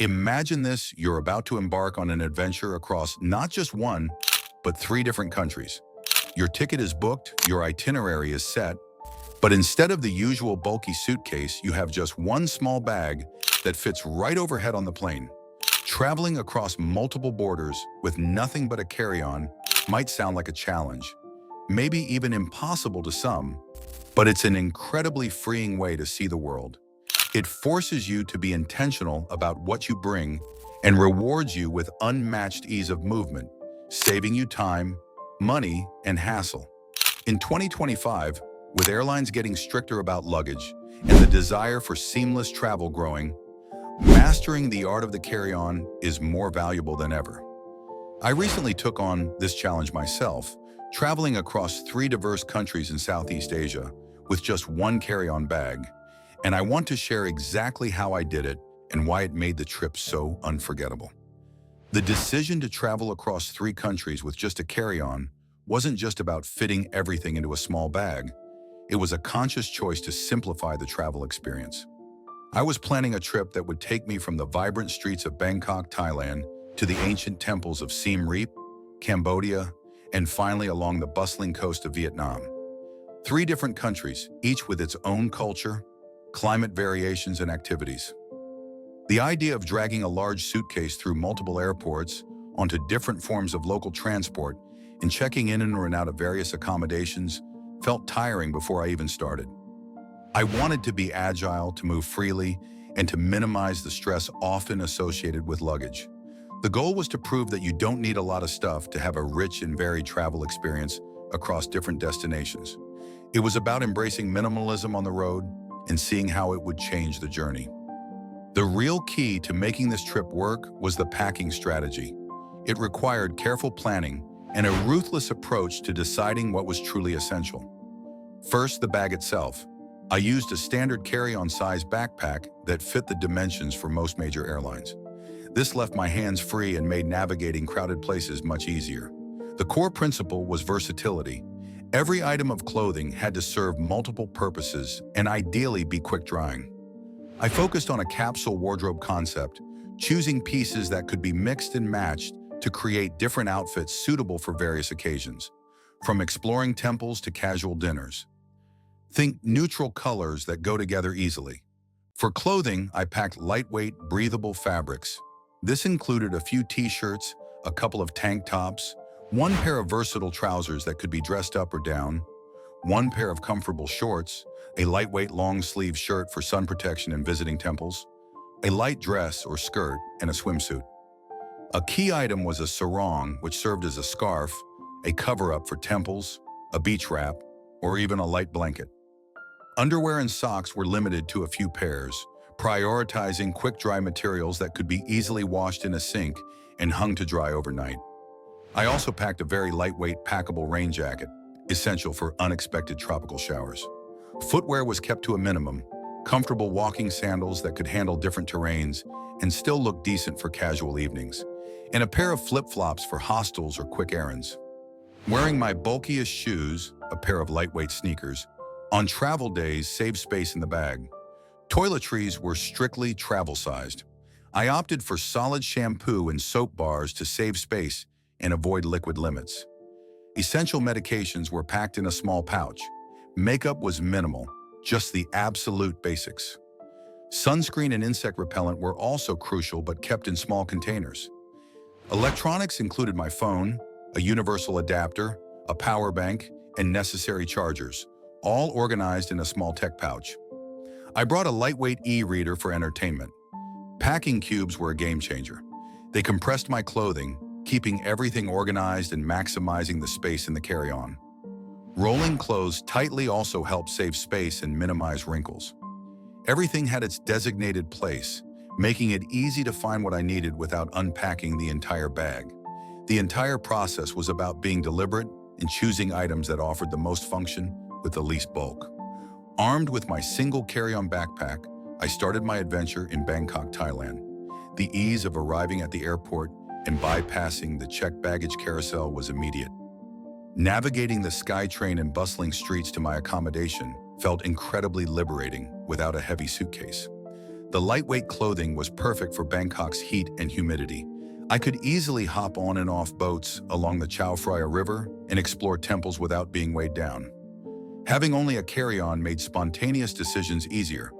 Imagine this, you're about to embark on an adventure across not just one, but three different countries. Your ticket is booked, your itinerary is set, but instead of the usual bulky suitcase, you have just one small bag that fits right overhead on the plane. Traveling across multiple borders with nothing but a carry-on might sound like a challenge, maybe even impossible to some, but it's an incredibly freeing way to see the world. It forces you to be intentional about what you bring and rewards you with unmatched ease of movement, saving you time, money, and hassle. In 2025, with airlines getting stricter about luggage and the desire for seamless travel growing, mastering the art of the carry-on is more valuable than ever. I recently took on this challenge myself, traveling across three diverse countries in Southeast Asia with just one carry-on bag, and I want to share exactly how I did it and why it made the trip so unforgettable. The decision to travel across three countries with just a carry-on wasn't just about fitting everything into a small bag. It was a conscious choice to simplify the travel experience. I was planning a trip that would take me from the vibrant streets of Bangkok, Thailand, to the ancient temples of Siem Reap, Cambodia, and finally along the bustling coast of Vietnam. Three different countries, each with its own culture, climate variations, and activities. The idea of dragging a large suitcase through multiple airports, onto different forms of local transport, and checking in and out of various accommodations felt tiring before I even started. I wanted to be agile, to move freely, and to minimize the stress often associated with luggage. The goal was to prove that you don't need a lot of stuff to have a rich and varied travel experience across different destinations. It was about embracing minimalism on the road and seeing how it would change the journey. The real key to making this trip work was the packing strategy. It required careful planning and a ruthless approach to deciding what was truly essential. First, the bag itself. I used a standard carry-on size backpack that fit the dimensions for most major airlines. This left my hands free and made navigating crowded places much easier. The core principle was versatility. Every item of clothing had to serve multiple purposes and ideally be quick drying. I focused on a capsule wardrobe concept, choosing pieces that could be mixed and matched to create different outfits suitable for various occasions, from exploring temples to casual dinners. Think neutral colors that go together easily. For clothing, I packed lightweight, breathable fabrics. This included a few t-shirts, a couple of tank tops, one pair of versatile trousers that could be dressed up or down, one pair of comfortable shorts, a lightweight long-sleeve shirt for sun protection and visiting temples, a light dress or skirt, and a swimsuit. A key item was a sarong, which served as a scarf, a cover-up for temples, a beach wrap, or even a light blanket. Underwear and socks were limited to a few pairs, prioritizing quick-dry materials that could be easily washed in a sink and hung to dry overnight. I also packed a very lightweight, packable rain jacket, essential for unexpected tropical showers. Footwear was kept to a minimum, comfortable walking sandals that could handle different terrains and still look decent for casual evenings, and a pair of flip-flops for hostels or quick errands. Wearing my bulkiest shoes, a pair of lightweight sneakers, on travel days saved space in the bag. Toiletries were strictly travel-sized. I opted for solid shampoo and soap bars to save space and avoid liquid limits. Essential medications were packed in a small pouch. Makeup was minimal, just the absolute basics. Sunscreen and insect repellent were also crucial but kept in small containers. Electronics included my phone, a universal adapter, a power bank, and necessary chargers, all organized in a small tech pouch. I brought a lightweight e-reader for entertainment. Packing cubes were a game changer. They compressed my clothing, keeping everything organized and maximizing the space in the carry-on. Rolling clothes tightly also helped save space and minimize wrinkles. Everything had its designated place, making it easy to find what I needed without unpacking the entire bag. The entire process was about being deliberate and choosing items that offered the most function with the least bulk. Armed with my single carry-on backpack, I started my adventure in Bangkok, Thailand. The ease of arriving at the airport and bypassing the checked baggage carousel was immediate. Navigating the SkyTrain and bustling streets to my accommodation felt incredibly liberating without a heavy suitcase. The lightweight clothing was perfect for Bangkok's heat and humidity. I could easily hop on and off boats along the Chao Phraya River and explore temples without being weighed down. Having only a carry-on made spontaneous decisions easier.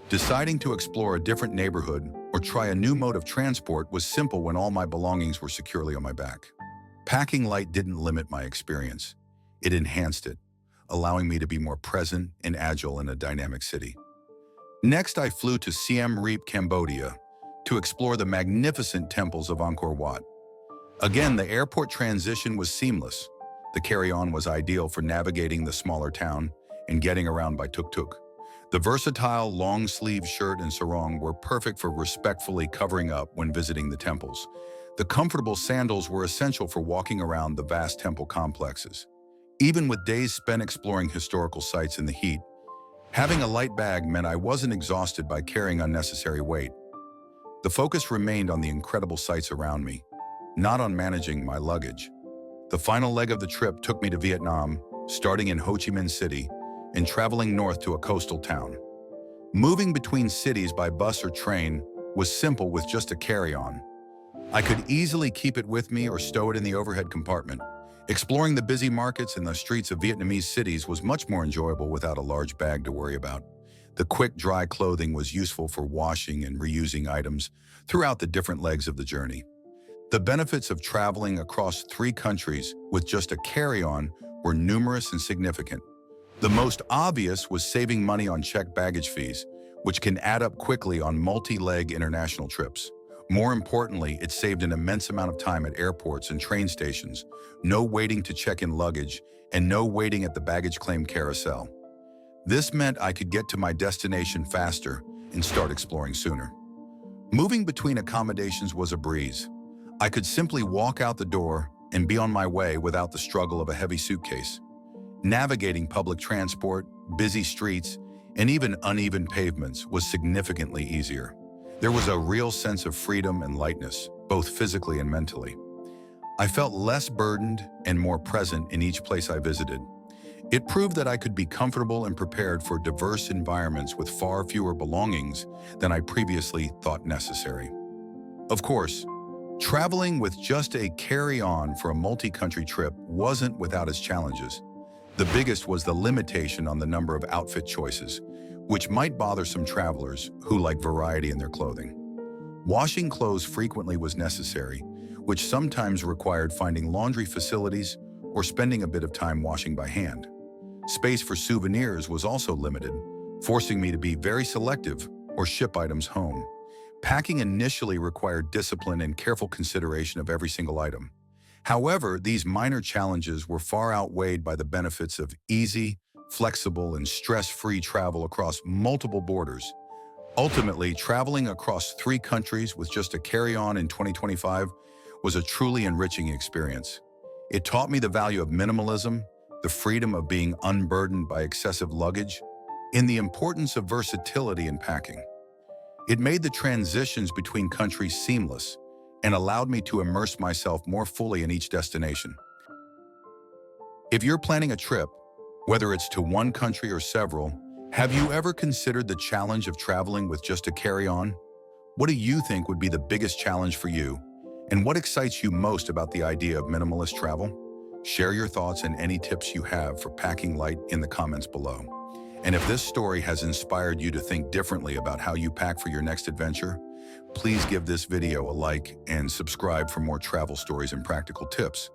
Deciding to explore a different neighborhood or try a new mode of transport was simple when all my belongings were securely on my back. Packing light didn't limit my experience. It enhanced it, allowing me to be more present and agile in a dynamic city. Next, I flew to Siem Reap, Cambodia, to explore the magnificent temples of Angkor Wat. Again, the airport transition was seamless. The carry-on was ideal for navigating the smaller town and getting around by tuk-tuk. The versatile long-sleeve shirt and sarong were perfect for respectfully covering up when visiting the temples. The comfortable sandals were essential for walking around the vast temple complexes. Even with days spent exploring historical sites in the heat, having a light bag meant I wasn't exhausted by carrying unnecessary weight. The focus remained on the incredible sights around me, not on managing my luggage. The final leg of the trip took me to Vietnam, starting in Ho Chi Minh City and traveling north to a coastal town. Moving between cities by bus or train was simple with just a carry-on. I could easily keep it with me or stow it in the overhead compartment. Exploring the busy markets and the streets of Vietnamese cities was much more enjoyable without a large bag to worry about. The quick, dry clothing was useful for washing and reusing items throughout the different legs of the journey. The benefits of traveling across 3 countries with just a carry-on were numerous and significant. The most obvious was saving money on checked baggage fees, which can add up quickly on multi-leg international trips. More importantly, it saved an immense amount of time at airports and train stations, no waiting to check in luggage, and no waiting at the baggage claim carousel. This meant I could get to my destination faster and start exploring sooner. Moving between accommodations was a breeze. I could simply walk out the door and be on my way without the struggle of a heavy suitcase. Navigating public transport, busy streets, and even uneven pavements was significantly easier. There was a real sense of freedom and lightness, both physically and mentally. I felt less burdened and more present in each place I visited. It proved that I could be comfortable and prepared for diverse environments with far fewer belongings than I previously thought necessary. Of course, traveling with just a carry-on for a multi-country trip wasn't without its challenges. The biggest was the limitation on the number of outfit choices, which might bother some travelers who like variety in their clothing. Washing clothes frequently was necessary, which sometimes required finding laundry facilities or spending a bit of time washing by hand. Space for souvenirs was also limited, forcing me to be very selective or ship items home. Packing initially required discipline and careful consideration of every single item. However, these minor challenges were far outweighed by the benefits of easy, flexible, and stress-free travel across multiple borders. Ultimately, traveling across 3 countries with just a carry-on in 2025 was a truly enriching experience. It taught me the value of minimalism, the freedom of being unburdened by excessive luggage, and the importance of versatility in packing. It made the transitions between countries seamless and allowed me to immerse myself more fully in each destination. If you're planning a trip, whether it's to one country or several, have you ever considered the challenge of traveling with just a carry-on? What do you think would be the biggest challenge for you? And what excites you most about the idea of minimalist travel? Share your thoughts and any tips you have for packing light in the comments below. And if this story has inspired you to think differently about how you pack for your next adventure, please give this video a like and subscribe for more travel stories and practical tips.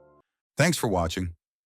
Thanks for watching.